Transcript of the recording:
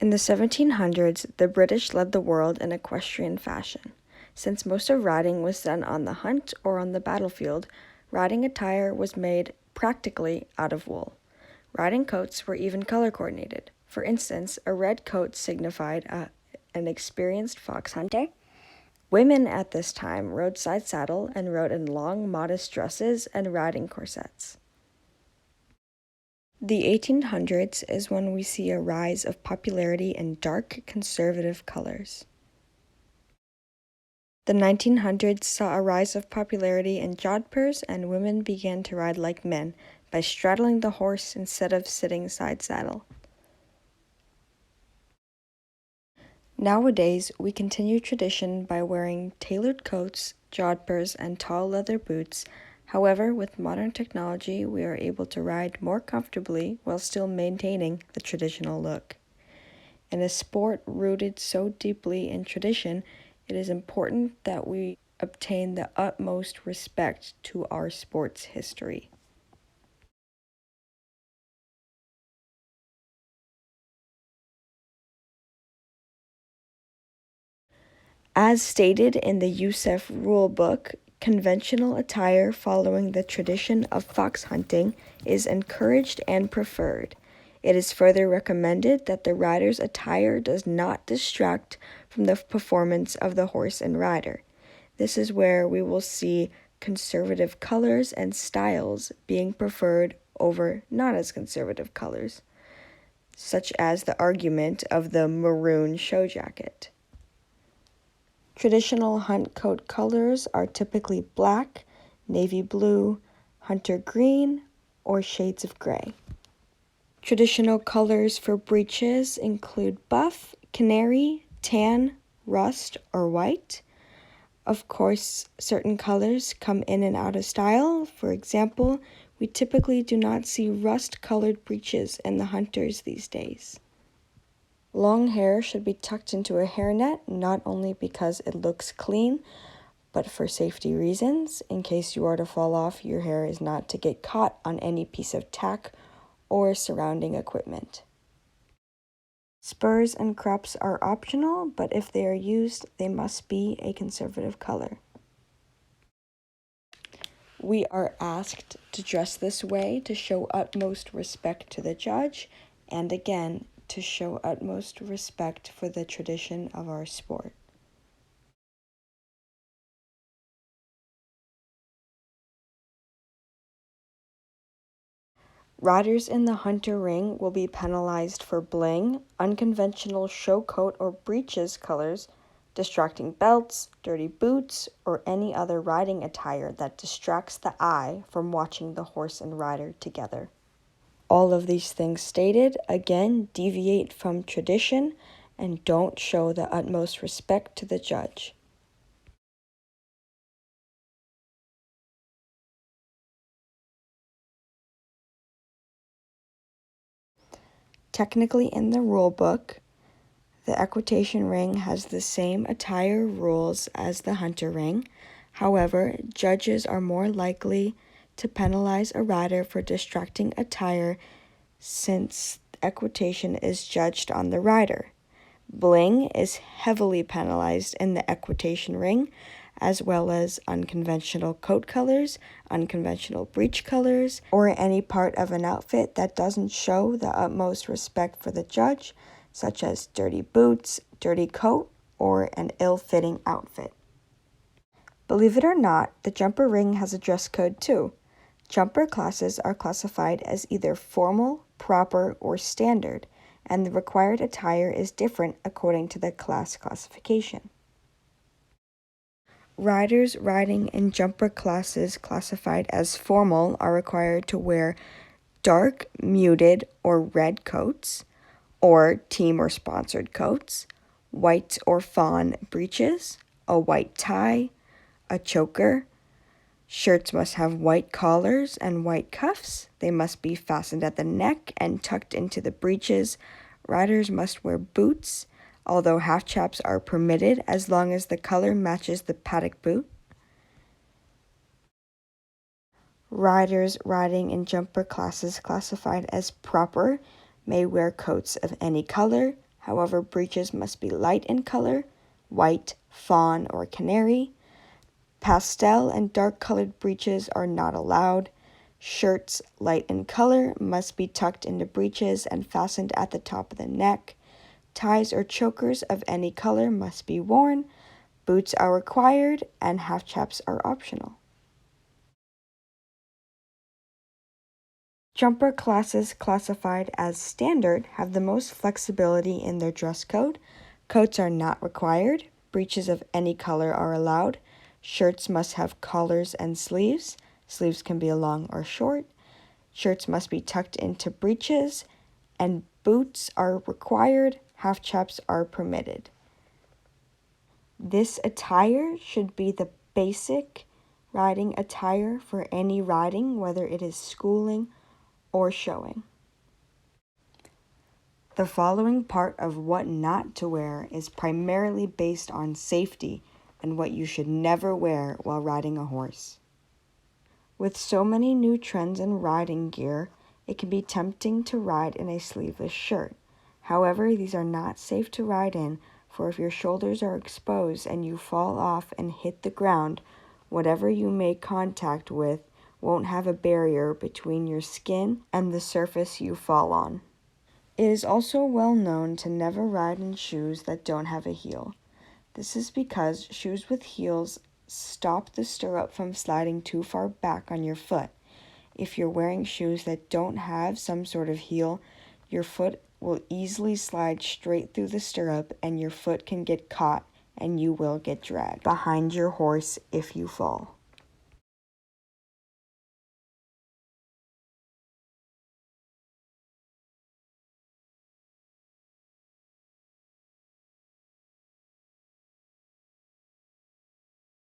In the 1700s, the British led the world in equestrian fashion. Since most of riding was done on the hunt or on the battlefield, riding attire was made practically out of wool. Riding coats were even color coordinated. For instance, a red coat signified an experienced fox hunter. Women at this time rode side saddle and rode in long, modest dresses and riding corsets. The 1800s is when we see a rise of popularity in dark, conservative colors. The 1900s saw a rise of popularity in jodhpurs, and women began to ride like men by straddling the horse instead of sitting side saddle. Nowadays, we continue tradition by wearing tailored coats, jodhpurs, and tall leather boots. However, with modern technology, we are able to ride more comfortably while still maintaining the traditional look. In a sport rooted so deeply in tradition, it is important that we obtain the utmost respect to our sport's history. As stated in the Youssef Rule Book, conventional attire following the tradition of fox hunting is encouraged and preferred. It is further recommended that the rider's attire does not distract from the performance of the horse and rider. This is where we will see conservative colors and styles being preferred over not as conservative colors, such as the argument of the maroon show jacket. Traditional hunt coat colors are typically black, navy blue, hunter green, or shades of gray. Traditional colors for breeches include buff, canary, tan, rust, or white. Of course, certain colors come in and out of style. For example, we typically do not see rust-colored breeches in the hunters these days. Long hair should be tucked into a hairnet, not only because it looks clean, but for safety reasons. In case you are to fall off, your hair is not to get caught on any piece of tack or surrounding equipment. Spurs and crops are optional, but if they are used, they must be a conservative color. We are asked to dress this way to show utmost respect to the judge, and again, to show utmost respect for the tradition of our sport. Riders in the hunter ring will be penalized for bling, unconventional show coat or breeches colors, distracting belts, dirty boots, or any other riding attire that distracts the eye from watching the horse and rider together. All of these things stated, again, deviate from tradition and don't show the utmost respect to the judge. Technically, in the rule book, the equitation ring has the same attire rules as the hunter ring. However, judges are more likely to penalize a rider for distracting attire since equitation is judged on the rider. Bling is heavily penalized in the equitation ring, as well as unconventional coat colors, unconventional breech colors, or any part of an outfit that doesn't show the utmost respect for the judge, such as dirty boots, dirty coat, or an ill-fitting outfit. Believe it or not, the jumper ring has a dress code too. Jumper classes are classified as either formal, proper, or standard, and the required attire is different according to the class classification. Riders riding in jumper classes classified as formal are required to wear dark, muted, or red coats, or team or sponsored coats, white or fawn breeches, a white tie, a choker. Shirts must have white collars and white cuffs. They must be fastened at the neck and tucked into the breeches. Riders must wear boots, although half chaps are permitted as long as the color matches the paddock boot. Riders riding in jumper classes classified as proper may wear coats of any color, However, breeches must be light in color, white, fawn, or canary. Pastel and dark-colored breeches are not allowed. Shirts light in color must be tucked into breeches and fastened at the top of the neck. Ties or chokers of any color must be worn. Boots are required, and half chaps are optional. Jumper classes classified as standard have the most flexibility in their dress code. Coats are not required. Breeches of any color are allowed. Shirts must have collars and sleeves. Sleeves can be long or short. Shirts must be tucked into breeches, and boots are required. Half chaps are permitted. This attire should be the basic riding attire for any riding, whether it is schooling or showing. The following part of what not to wear is primarily based on safety and what you should never wear while riding a horse. With so many new trends in riding gear, it can be tempting to ride in a sleeveless shirt. However, these are not safe to ride in, for if your shoulders are exposed and you fall off and hit the ground, whatever you make contact with won't have a barrier between your skin and the surface you fall on. It is also well known to never ride in shoes that don't have a heel. This is because shoes with heels stop the stirrup from sliding too far back on your foot. If you're wearing shoes that don't have some sort of heel, your foot will easily slide straight through the stirrup and your foot can get caught and you will get dragged behind your horse if you fall.